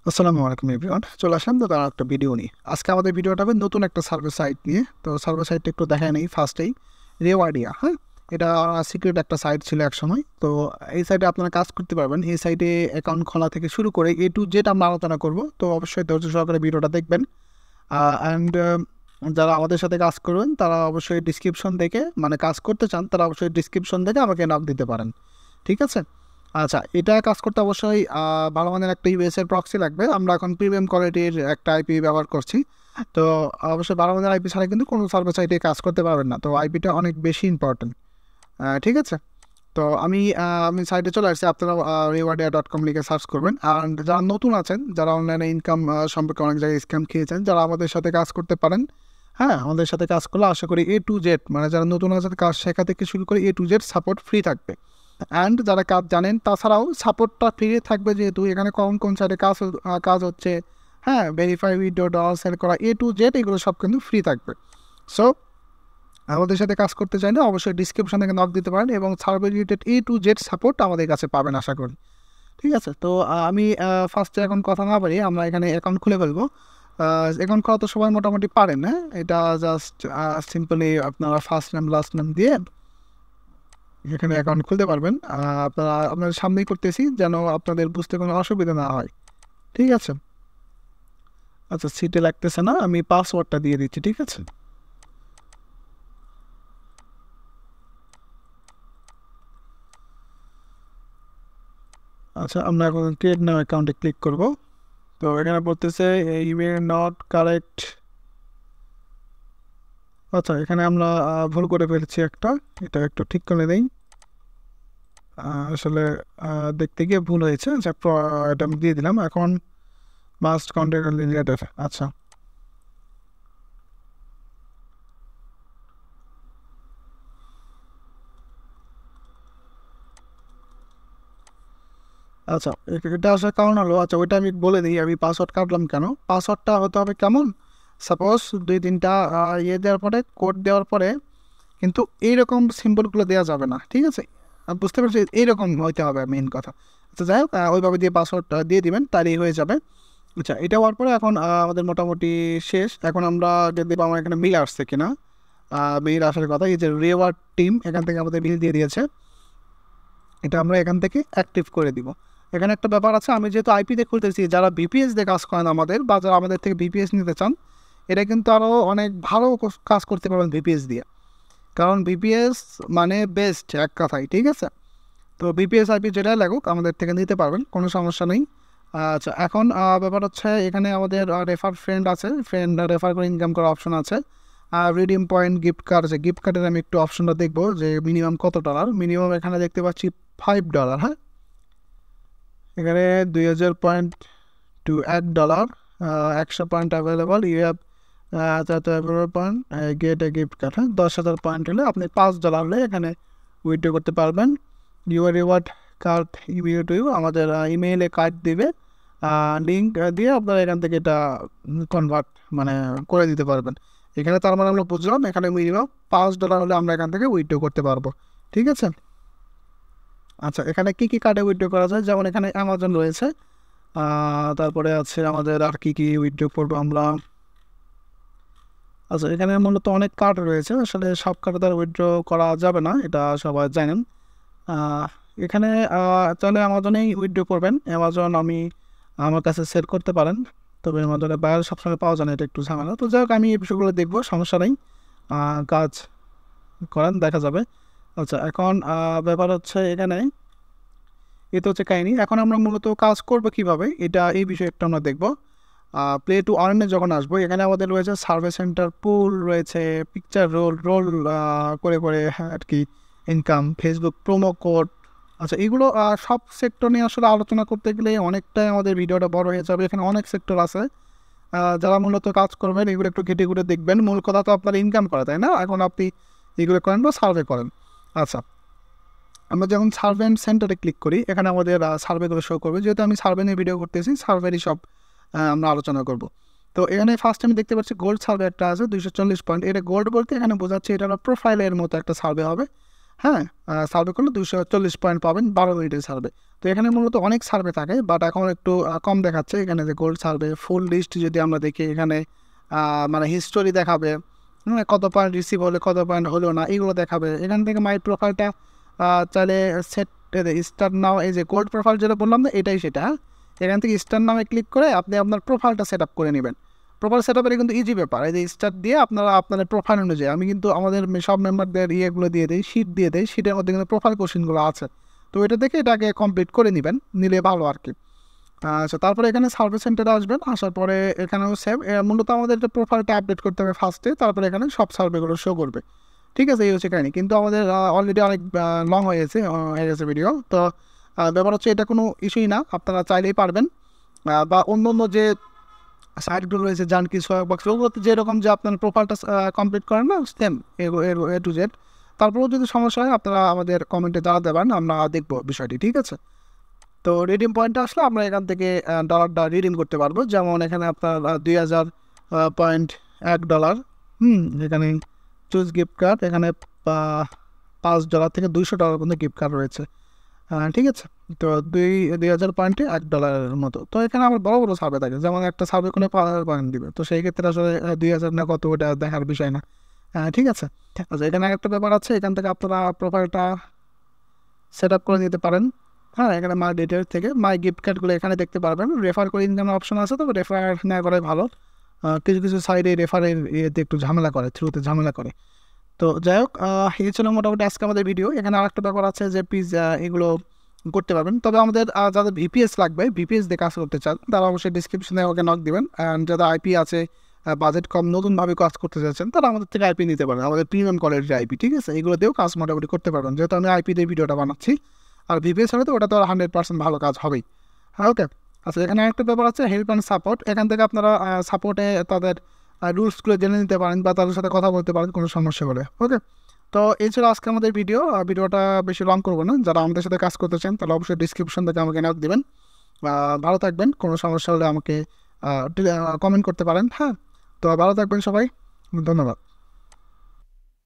আসসালামু আলাইকুম এভরিওয়ান, চলে আসলাম তো তার একটা ভিডিও নিয়ে। আজকে আমাদের ভিডিওটা হবে নতুন একটা সার্ভে সাইট নিয়ে। তো সার্ভে সাইটটা একটু দেখায় নেই ফার্স্টেই। রেওয়াডিয়া, হ্যাঁ, এটা সিক্রেট একটা সাইট ছিল এক সময়। তো এই সাইটে আপনারা কাজ করতে পারবেন। এই সাইটে অ্যাকাউন্ট খোলা থেকে শুরু করে এ টু জেড আমরা আলোচনা করব। তো অবশ্যই ধৈর্য সহকারে ভিডিওটা দেখবেন। অ্যান্ড যারা আমাদের সাথে কাজ করবেন তারা অবশ্যই ডিসক্রিপশন দেখে, মানে কাজ করতে চান তারা অবশ্যই ডিসক্রিপশন দেখে আমাকে নক দিতে পারেন, ঠিক আছে? আচ্ছা, এটা কাজ করতে অবশ্যই ভালো মানের একটা ইউএসের প্রক্সি লাগবে। আমরা এখন প্রিমিয়াম কোয়ালিটির একটা আইপি ব্যবহার করছি। তো অবশ্যই ভালো মানের আইপি ছাড়া কিন্তু কোনো সার্ভার সাইটে কাজ করতে পারবেন না। তো আইপিটা অনেক বেশি ইম্পর্টেন্ট, ঠিক আছে? তো আমি সাইটে চলে আসছি। আপনারা rewadia.com লিখে সার্চ করবেন। আর যারা নতুন আছেন, যারা অনলাইনে ইনকাম সম্পর্কে অনেক জায়গায় স্ক্যাম খেয়েছেন, যারা আমাদের সাথে কাজ করতে পারেন, হ্যাঁ, আমাদের সাথে কাজ করলে আশা করি এ টু জেড, মানে যারা নতুন আছেন কাজ শেখা থেকে শুরু করে এ টু জেড সাপোর্ট ফ্রি থাকবে। অ্যান্ড যারা কাজ জানেন তাছাড়াও সাপোর্টটা ফ্রি থাকবে, যেহেতু এখানে কোন সাইডে কাজ হচ্ছে, হ্যাঁ, ভেরিফাই উইথড্র, ডলার সেল করা, এ টু জেড এগুলো সব কিন্তু ফ্রি থাকবে। সো আমাদের সাথে কাজ করতে চাইলে অবশ্যই ডিসক্রিপশন থেকে নক দিতে পারেন এবং survey related A to Z support আমাদের কাছে পাবেন আশা করি, ঠিক আছে? তো আমি ফার্স্টে এখন কথা না পারি, আমরা এখানে অ্যাকাউন্ট খুলে ফেলবো। অ্যাকাউন্ট খোলা তো সবাই মোটামুটি পারেন, হ্যাঁ। এটা জাস্ট সিম্পলি আপনারা ফার্স্ট নেম লাস্ট নেম দিয়ে এখানে অ্যাকাউন্ট খুলতে পারবেন। আপনারা আপনাদের সামনেই করতেছি যেন আপনাদের বুঝতে কোনো অসুবিধা না হয়, ঠিক আছে? আচ্ছা, সিটে লাগতেছে না, আমি পাসওয়ার্ডটা দিয়ে দিচ্ছি, ঠিক আছে? আচ্ছা, আমরা এখন ক্রিয়েট নাও অ্যাকাউন্টে ক্লিক করব। তো এখানে বলতেছে ইমেল নট কারেক্ট। আচ্ছা, এখানে আমরা ভুল করে ফেলেছি একটা, এটা একটু ঠিক করে দিই। আসলে দেখতে গিয়ে ভুল হয়েছে। আচ্ছা, এটা আমি দিয়ে দিলাম। এখন মাস্ট কন্ট্যাক্ট রিলেটেড। আচ্ছা, আচ্ছা, এটা আসার কারণ হলো, আচ্ছা ওইটা আমি বলে দিই আমি পাসওয়ার্ড কাটলাম কেন। পাসওয়ার্ডটা হতে হবে কেমন, সাপোজ 2-3টা দেওয়ার পরে, কোড দেওয়ার পরে কিন্তু এইরকম সিম্বলগুলো দেওয়া যাবে না, ঠিক আছে? বুঝতে পারছি, এইরকম হইতে হবে মেইন কথা। আচ্ছা, যাই হোক, ওইভাবে দিয়ে পাসওয়ার্ডটা দিয়ে দিবেন, তারই হয়ে যাবে। আচ্ছা, এটা হওয়ার পরে এখন আমাদের মোটামুটি শেষ। এখন আমরা দেখবো আমার এখানে মিল আসছে কিনা। মিল আসার কথা, এই যে রেওয়ার্ড টিম এখান থেকে আমাদের মিল দিয়ে দিয়েছে, এটা আমরা এখান থেকে অ্যাক্টিভ করে দিব। এখানে একটা ব্যাপার আছে, আমি যেহেতু আইপিতে খুলতেছি, যারা বিপিএস দিয়ে কাজ করেন আমাদের, বা যারা আমাদের থেকে বিপিএস নিতে চান, এটা কিন্তু আরও অনেক ভালো কাজ করতে পারবেন বিপিএস দিয়ে। কারণ বিপিএস মানে বেস্ট এক কথায়, ঠিক আছে? তো বিপিএস আইপি যেটা লাগুক আমাদের থেকে নিতে পারবেন, কোনো সমস্যা নেই। আচ্ছা, এখন ব্যাপার হচ্ছে এখানে আমাদের রেফার ফ্রেন্ড আছে, ফ্রেন্ড রেফার করে ইনকাম করার অপশন আছে। রিডিম পয়েন্ট গিফট কার্ড আছে, গিফট কার্ডের আমি একটু অপশনটা দেখবো যে মিনিমাম কত ডলার। মিনিমাম এখানে দেখতে পাচ্ছি $5, হ্যাঁ। এখানে 2000 point to $1, 100 point available, you have point get a gift card, হ্যাঁ। 10,000 পয়েন্ট হলে আপনি $5 হলে এখানে উইথড্র করতে পারবেন। Your reward card email to you, আমাদের ইমেইলে কার্ড দিবে, লিঙ্ক দিয়ে আপনারা এখান থেকে এটা কনভার্ট মানে করে দিতে পারবেন। এখানে তার মানে আমরা বুঝলাম এখানে মিনিমাম $5 হলে আমরা এখান থেকে উইথড্র করতে পারবো, ঠিক আছে? আচ্ছা, এখানে কী কী কার্ডে উইথড্র করা যায়, যেমন এখানে অ্যামাজন রয়েছে, তারপরে আছে আমাদের আর কী কী উইথড্র করবো আমরা। আচ্ছা, এখানে মূলত অনেক কার্ড রয়েছে, আসলে সব কার্ডে তার উইথড্র করা যাবে না, এটা সবাই জানেন। এখানে তাহলে অ্যামাজনেই উইথড্র করবেন। অ্যামাজন আমি আমার কাছে সেল করতে পারেন, তবে অ্যামাজনের বাইরে সবসময় পাওয়া যায় না, এটা একটু ঝামেলা। তো যাই হোক, আমি এই বিষয়গুলো দেখবো, সমস্যা নেই, কাজ করেন, দেখা যাবে। আচ্ছা, এখন ব্যাপার হচ্ছে এখানে এটা হচ্ছে কাহিনি। এখন আমরা মূলত কাজ করবো কীভাবে, এই বিষয়ে একটু আমরা দেখবো। প্লে টু আর্নে যখন আসবো, এখানে আমাদের রয়েছে সার্ভে সেন্টার, পুল রয়েছে, পিকচার রোল রোল করে করে, হ্যাঁ, আর কি ইনকাম, ফেসবুক প্রোমো কোড। আচ্ছা, এগুলো সব সেক্টর নিয়ে আসলে আলোচনা করতে গেলে অনেকটাই আমাদের ভিডিওটা বড় হয়ে যাবে। এখানে অনেক সেক্টর আছে, যারা মূলত কাজ করবেন এগুলো একটু ঘেটে ঘুরে দেখবেন। মূল কথা তো আপনার ইনকাম করা, তাই না? এখন আপনি এগুলো করেন বা সার্ভে করেন। আচ্ছা, আমরা যখন সার্ভে অ্যান্ড সেন্টারে ক্লিক করি, এখানে আমাদের সার্ভেগুলো শো করবে। যেহেতু আমি সার্ভে নিয়ে ভিডিও করতেছি, সার্ভেরই সব আমরা আলোচনা করব। তো এখানে ফার্স্ট আমি দেখতে পাচ্ছি গোল্ড সার্ভে একটা আছে 240 পয়েন্ট। এটা গোল্ড বলতে এখানে বোঝাচ্ছে এটা প্রোফাইলের মতো একটা সার্ভে হবে। হ্যাঁ, সার্ভে করলে 240 পয়েন্ট পাবেন 12 মিনিটের সার্ভে। তো এখানে মূলত অনেক সার্ভে থাকে, বাট এখন একটু কম দেখাচ্ছে এখানে যে গোল্ড সার্ভে। ফুল লিস্ট যদি আমরা দেখি এখানে মানে হিস্টোরি দেখাবে, কত পয়েন্ট রিসিভ হলে কত পয়েন্ট হলো না এগুলো দেখাবে। এখান থেকে মাই প্রোফাইলটা চাইলে সেট স্টার্ট নাও, এই যে গোল্ড প্রোফাইল যেটা বললাম না এটাই সেটা। এখান থেকে স্টার্ট নামে ক্লিক করে আপনি আপনার প্রোফাইলটা সেট আপ করে নেবেন। প্রোফাইল সেট আপের কিন্তু ইজি ব্যাপার। এই যে স্টার্ট দিয়ে আপনারা আপনাদের প্রোফাইল অনুযায়ী, আমি কিন্তু আমাদের সব মেম্বারদের ইয়েগুলো দিয়ে দিই, শিট দিয়ে দিই, শিটের মধ্যে কিন্তু প্রোফাইল কোশ্চেনগুলো আছে। তো এটা দেখে এটাকে কমপ্লিট করে নেবেন, নিলে ভালো আর কি। আচ্ছা, তারপরে এখানে সার্ভিস সেন্টারে আসবেন, আসার পরে এখানেও সেম। মূলত আমাদের একটা প্রোফাইলটা আপডেট করতে হবে ফার্স্টে, তারপরে এখানে সব সার্ভেগুলো শো করবে। ঠিক আছে, এই হচ্ছে কাহিনি। কিন্তু আমাদের অলরেডি অনেক লং হয়ে গেছে ভিডিও। তো ব্যাপার হচ্ছে এটা কোনো ইস্যুই না, আপনারা চাইলেই পারবেন। বা অন্য অন্য যে সাইটগুলো রয়েছে জানকি বক্স, ওগুলোতে যেরকম যে আপনার প্রোফাইলটা কমপ্লিট করেন না, সেম এ টু জেড। তারপরেও যদি সমস্যা হয় আপনারা আমাদের কমেন্টে জানাতে পারেন, আমরা দেখবো বিষয়টি। ঠিক আছে, তো রিডিম পয়েন্টটা আসলে আমরা এখান থেকে ডলারটা রিডিম করতে পারবো। যেমন এখানে আপনার 2000 পয়েন্ট $1। এখানে চুজ গিফট কার্ড, এখানে $5 থেকে $200 পর্যন্ত গিফট কার্ড রয়েছে। ঠিক আছে, তো 2000 পয়েন্টে $1 মতো। তো এখানে আমার বড় বড় সার্ভে থাকে, যেমন একটা সার্ভে করলে 5000 পয়েন্ট দিবে। তো সেই ক্ষেত্রে আসলে 2000 না কত ওটা দেখার বিষয় না। ঠিক আছে, আচ্ছা, এখানে একটা ব্যাপার আছে, এখান থেকে আপনারা প্রোফাইলটা সেট আপ করে নিতে পারেন। হ্যাঁ, এখানে মাই ডিটেলস থেকে মাই গিফট কার্ডগুলো এখানে দেখতে পারবেন। রেফার করে ইনকামের অপশন আছে, তবে রেফার না করাই ভালো। কিছু কিছু সাইডে রেফারের ইয়েতে একটু ঝামেলা করে, থ্রুতে ঝামেলা করে। তো যাই হোক, এই ছিল মোটামুটি আজকে আমাদের ভিডিও। এখানে আরেকটা ব্যাপার আছে যে প্লিজ এগুলো করতে পারবেন, তবে আমাদের যাদের ভিপিএস লাগবে, ভিপিএস দিয়ে কাজ করতে চান, তারা অবশ্যই ডিসক্রিপশনে ওকে নক দিবেন। অ্যান্ড যাদের আইপি আছে, বাজেট কম, নতুনভাবে কাজ করতে চাচ্ছেন, তারা আমাদের থেকে আইপি নিতে পারেন, আমাদের প্রিমিয়াম কোয়ালিটির আইপি। ঠিক আছে, এগুলোতেও কাজ মোটামুটি করতে পারবেন, যেহেতু আমি আইপি দিয়ে ভিডিওটা বানাচ্ছি। আর ভিপিএস হলে তো ওটা তো 100% ভালো কাজ হবেই। হ্যাঁ, ওকে। আচ্ছা, এখানে একটা ব্যাপার আছে হেল্প অ্যান্ড সাপোর্ট। এখান থেকে আপনারা সাপোর্টে তাদের রুলসগুলো জেনে নিতে পারেন বা তাদের সাথে কথা বলতে পারেন কোনো সমস্যা হলে। ওকে, তো এই ছিল আজকে আমাদের ভিডিও। ভিডিওটা বেশি লং করবো না, যারা আমাদের সাথে কাজ করতে চান তাহলে অবশ্যই ডিসক্রিপশন থেকে আমাকে নক দেবেন। ভালো থাকবেন, কোনো সমস্যা হলে আমাকে কমেন্ট করতে পারেন। হ্যাঁ, তো ভালো থাকবেন সবাই, ধন্যবাদ।